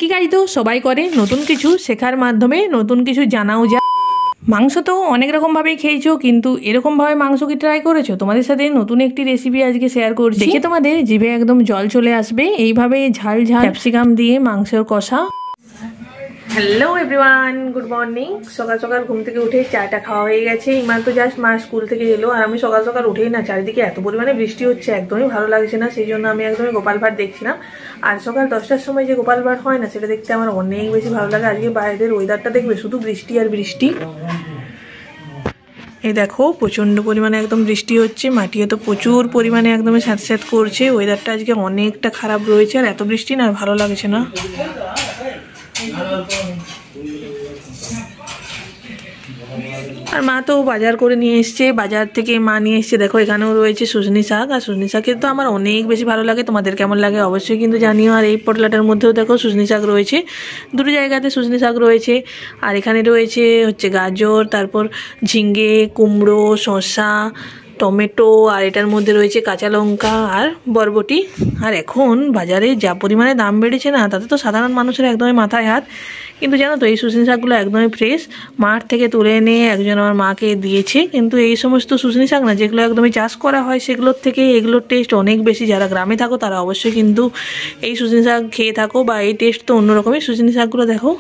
একই কাজ তো সবাই করে, নতুন কিছু শেখার মাধ্যমে নতুন কিছু জানাও যায়। মাংস তো অনেক রকমভাবেই খেয়েছো, কিন্তু এরকমভাবে মাংস কি ট্রাই করেছো? তোমাদের সাথে নতুন একটি রেসিপি আজকে শেয়ার করছি, দেখে তোমাদের জিভে একদম জল চলে আসবে। এইভাবে ঝাল ঝাল ক্যাপসিকাম দিয়ে মাংসের কষা। Hello everyone, good morning. সকাল সকাল ঘুম থেকে উঠে চাটা খাওয়া হয়ে গেছে। ইমান তো জাস্ট মা স্কুল থেকে এলো, আর আমি সকাল সকাল উঠেই না, চারিদিকে এত পরিমাণে বৃষ্টি হচ্ছে, একদমই ভালো লাগছে না। সেই জন্য আমি একদমই গোপাল ভাট দেখছিলাম। আর সকাল 10টার সময় যে গোপাল ভাট হয় না, সেটা দেখতে আমার অনেক বেশি ভালো লাগে। আজকে বাইরের ওয়েদারটা দেখবে, শুধু বৃষ্টি আর বৃষ্টি। এই দেখো প্রচণ্ড পরিমাণে একদম বৃষ্টি হচ্ছে, মাটিও তো প্রচুর পরিমাণে একদম স্যাঁতস্যাঁত করছে। ওয়েদারটা আজকে অনেকটা খারাপ রয়েছে, আর এত বৃষ্টি না ভালো লাগছে না। আর মা তো বাজার করে নিয়ে এসছে, বাজার থেকে মা নিয়ে এসছে। দেখো এখানেও রয়েছে সুজনি শাক, আর সুজনি শাক তো আমার অনেক বেশি ভালো লাগে। তোমাদের কেমন লাগে অবশ্যই কিন্তু জানিও। আর এই পটলাটার মধ্যেও দেখো সুজনি শাক রয়েছে, দুটো জায়গাতে সুজনি শাক রয়েছে। আর এখানে রয়েছে হচ্ছে গাজর, তারপর ঝিঙ্গে, কুমড়ো, শসা, টমেটো, আর এটার মধ্যে রয়েছে কাঁচা লঙ্কা আর বরবটি। আর এখন বাজারে যা পরিমাণে দাম বেড়েছে না, তাতে তো সাধারণ মানুষের একদমই মাথায় হাত। কিন্তু জানো তো এই সুজনি শাকগুলো একদমই ফ্রেশ, মাঠ থেকে তুলে এনে একজন আমার মাকে দিয়েছে। কিন্তু এই সমস্ত সুজনি শাক না, যেগুলো একদমই চাষ করা হয়, সেগুলোর থেকে এগুলোর টেস্ট অনেক বেশি। যারা গ্রামে থাকো তারা অবশ্যই কিন্তু এই সুজনি শাক খেয়ে থাকো, বা এই টেস্ট তো অন্যরকমই। সুজনি শাকগুলো দেখো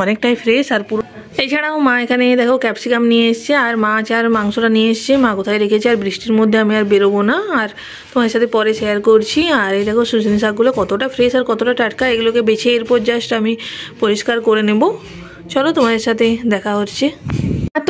অনেকটাই ফ্রেশ আর পুরো। এছাড়াও মা এখানে দেখো ক্যাপসিকাম নিয়ে এসছে, আর মাছ আর মাংসটা নিয়ে এসছে। মা কোথায় রেখেছে, আর বৃষ্টির মধ্যে আমি আর বেরোবো না, আর তোমার সাথে পরে শেয়ার করছি। আর এই দেখো সুজনি শাকগুলো কতটা ফ্রেশ আর কতটা টাটকা, এগুলোকে বেছে এরপর জাস্ট আমি পরিষ্কার করে নেব। চলো তোমাদের সাথে দেখা হচ্ছে।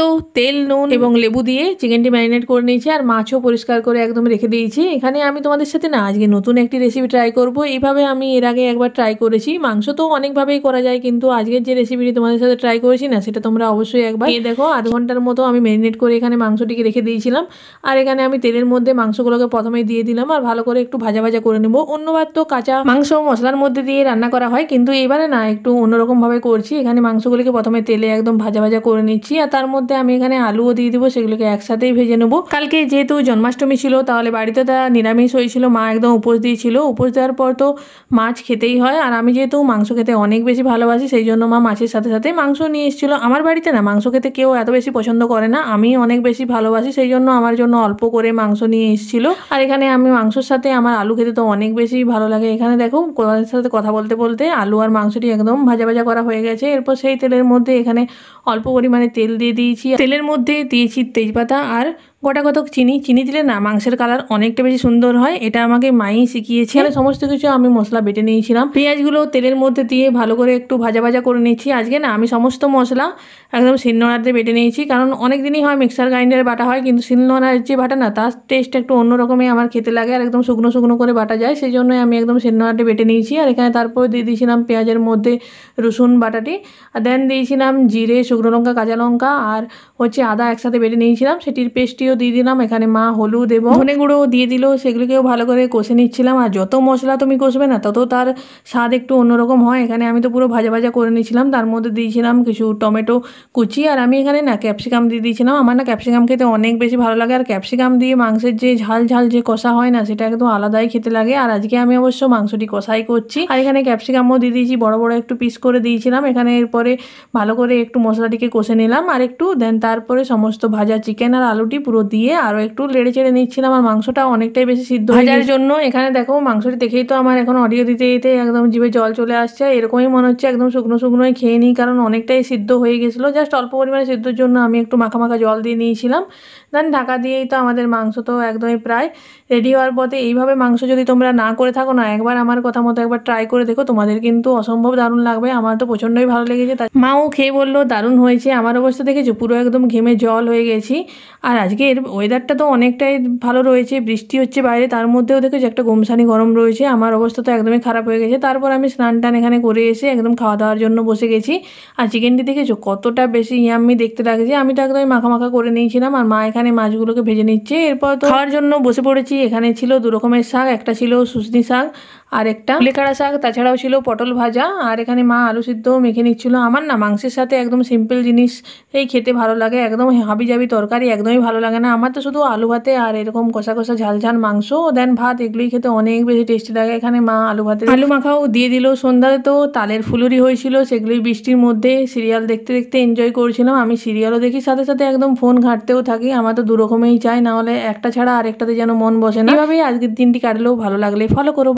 তো তেল, নুন এবং লেবু দিয়ে চিকেনটি ম্যারিনেট করে নিয়েছি, আর মাছও পরিষ্কার করে একদম রেখে দিয়েছি। এখানে আমি তোমাদের সাথে না আজকে নতুন একটি রেসিপি ট্রাই করব। এইভাবে আমি এর আগে একবার ট্রাই করেছি। মাংস তো অনেকভাবেই করা যায়, কিন্তু আজকের যে রেসিপিটি তোমাদের সাথে ট্রাই করেছি না, সেটা তোমরা অবশ্যই একবার দেখো। আধ ঘন্টার মতো আমি ম্যারিনেট করে এখানে মাংসটিকে রেখে দিয়েছিলাম। আর এখানে আমি তেলের মধ্যে মাংসগুলোকে প্রথমে দিয়ে দিলাম, আর ভালো করে একটু ভাজা ভাজা করে নেবো। অন্যবার তো কাঁচা মাংস মশলার মধ্যে দিয়ে রান্না করা হয়, কিন্তু এবারে না একটু অন্যরকমভাবে করছি। এখানে মাংসগুলিকে প্রথমে তেলে একদম ভাজা ভাজা করে নিচ্ছি, আর তার মধ্যে আমি এখানে আলুও দিয়ে দেবো, সেগুলোকে একসাথেই ভেজে নেবো। কালকে যেহেতু জন্মাষ্টমী ছিল, তাহলে বাড়িতে তা নিরামিষ হয়েছিল। মা একদম উপোস দিয়েছিল। উপোস দেওয়ার পর তো মাছ খেতেই হয়, আর আমি যেহেতু মাংস খেতে অনেক বেশি ভালোবাসি, সেই জন্য মা মাছের সাথে সাথে মাংস নিয়ে এসেছিলো। আমার বাড়িতে না মাংস খেতে কেউ এত বেশি পছন্দ করে না, আমি অনেক বেশি ভালোবাসি, সেই জন্য আমার জন্য অল্প করে মাংস নিয়ে এসেছিলো। আর এখানে আমি মাংসর সাথে আমার আলু খেতে তো অনেক বেশি ভালো লাগে। এখানে দেখো তোমাদের সাথে কথা বলতে বলতে আলু আর মাংসটি একদম ভাজা ভাজা করা হয়ে গেছে। এরপর সেই তেলের মধ্যে এখানে অল্প পরিমাণে তেল দিয়ে দিয়েছি। তেলের মধ্যে দিয়েছি তেজপাতা আর গোটা কতক চিনি। চিনি দিলে না মাংসের কালার অনেকটা বেশি সুন্দর হয়, এটা আমাকে মাই শিখিয়েছে। আর সমস্ত কিছু আমি মশলা বেটে নিয়েছিলাম। পেঁয়াজগুলো তেলের মধ্যে দিয়ে ভালো করে একটু ভাজা ভাজা করে নিচ্ছি। আজকে না আমি সমস্ত মশলা একদম শিলনোড়াতে বেটে নিয়েছি, কারণ অনেক দিনই হয় মিক্সার গ্রাইন্ডারে বাটা হয়, কিন্তু শিলনোড়ার যে বাটা না, তার টেস্ট একটু অন্যরকমই আমার খেতে লাগে, আর একদম শুকনো শুকনো করে বাটা যায়। সেই জন্যই আমি একদম শিলনোড়াতে বেটে নিয়েছি। আর এখানে তারপর দিয়ে দিয়েছিলাম পেঁয়াজের মধ্যে রসুন বাটাটি, আর দেন দিয়েছিলাম জিরে, শুকনো লঙ্কা, কাঁচা লঙ্কা আর হচ্ছে আদা একসাথে বেটে নিয়েছিলাম, সেটির পেস্টটিও দিয়ে দিলাম। এখানে মা হলুদ এবং ধনে গুঁড়ো দিয়ে দিল, সেগুলোকেও ভালো করে কষে নিচ্ছিলাম। আর যত মশলা তুমি কষবে না, তত তার স্বাদ একটু অন্যরকম হয়। এখানে আমি তো পুরো ভাজা ভাজা করে নিয়েছিলাম। তার মধ্যে দিয়েছিলাম কিছু টমেটো কুচি, আর আমি এখানে না ক্যাপসিকাম দিয়ে দিয়েছিলাম। আমার না ক্যাপসিকাম খেতে অনেক বেশি ভালো লাগে, আর ক্যাপসিকাম দিয়ে মাংসের যে ঝাল ঝাল যে কষা হয় না, সেটা একদম আলাদাই খেতে লাগে। আর আজকে আমি অবশ্য মাংসটি কষাই করছি, আর এখানে ক্যাপসিকামও দিয়ে দিয়েছি, বড় বড় একটু পিস করে দিয়েছিলাম। এখানে এরপরে ভালো করে একটু মশলাটিকে কষে নিলাম আর একটু, দেন তারপরে সমস্ত ভাজা চিকেন আর আলুটি পুরো দিয়ে আরও একটু লেড়ে চেড়ে নিচ্ছিলাম। আর মাংসটা অনেকটাই বেশি সিদ্ধ ভাজার জন্য। এখানে দেখো মাংসটি দেখেই তো আমার এখন অডিও দিতে দিতে একদম জিভে জল চলে আসছে। এরকমই মনে হচ্ছে একদম শুকনো শুকনোই খেয়ে নিই, কারণ অনেকটাই সিদ্ধ হয়ে গেছিলো। জাস্ট অল্প পরিমাণে সিদ্ধর জন্য আমি একটু মাখা মাখা জল দিয়ে নিয়েছিলাম। দেন ঢাকা দিয়েই তো আমাদের মাংস তো একদমই প্রায় রেডি হওয়ার পথে। এইভাবে মাংস যদি তোমরা না করে থাকো না, একবার আমার কথা মতো একবার ট্রাই করে দেখো, তোমাদের কিন্তু অসম্ভব দারুণ লাগবে। আমার তো প্রচণ্ডই ভালো লেগেছে। মাও খেয়ে বললো দারুণ হয়েছে। আমার অবস্থা দেখেছো, পুরো একদম ঘেমে জল হয়ে গেছি। আর আজকের ওয়েদারটা তো অনেকটাই ভালো রয়েছে, বৃষ্টি হচ্ছে বাইরে, তার মধ্যেও দেখেছো একটা গোমসানি গরম রয়েছে। আমার অবস্থা তো একদমই খারাপ হয়ে গেছে। তারপর আমি স্নান টান এখানে করে এসে একদম খাওয়া দাওয়ার জন্য বসে গেছি। আর চিকেনটি দেখেছো কতটা বেশি ইয়াম্মি দেখতে লাগছে। আমি তো একদমই মাখা মাখা করে নিয়েছিলাম, আর মা এখানে মাছগুলোকে ভেজে নিচ্ছে। এরপর তো খাওয়ার জন্য বসে পড়েছি। এখানে ছিল দু রকমের শাক, একটা ছিল সুজনি শাক আর একটা কুলেখাড়া শাক, তাছাড়াও ছিল পটল ভাজা, আর এখানে মা আলু সিদ্ধ মেখে নিচ্ছিল। আমার না মাংসের সাথে একদম সিম্পল জিনিস এই খেতে ভালো লাগে, একদম হাবি জাবি তরকারি একদমই ভালো লাগে না আমার তো। শুধু আলু ভাতে আর এরকম কষা কষা ঝাল ঝাল মাংস দেন ভাত, এগুলোই খেতে অনেক বেশি টেস্টি লাগে। এখানে মা আলু ভাতে আলু মাখাও দিয়ে দিল। সন্ধ্যায় তো তালের ফুলুরি হয়েছিল, সেগুলোই বৃষ্টির মধ্যে সিরিয়াল দেখতে দেখতে এনজয় করছিলাম। আমি সিরিয়ালও দেখি, সাথে সাথে একদম ফোন ঘাঁটতেও থাকি। আমার তো দুরকমই চাই, না হলে একটা ছাড়া আরেকটাতে যেন মন বসে না। এভাবেই আজকের দিনটি কাটলেও ভালো লাগলে ফলো করো।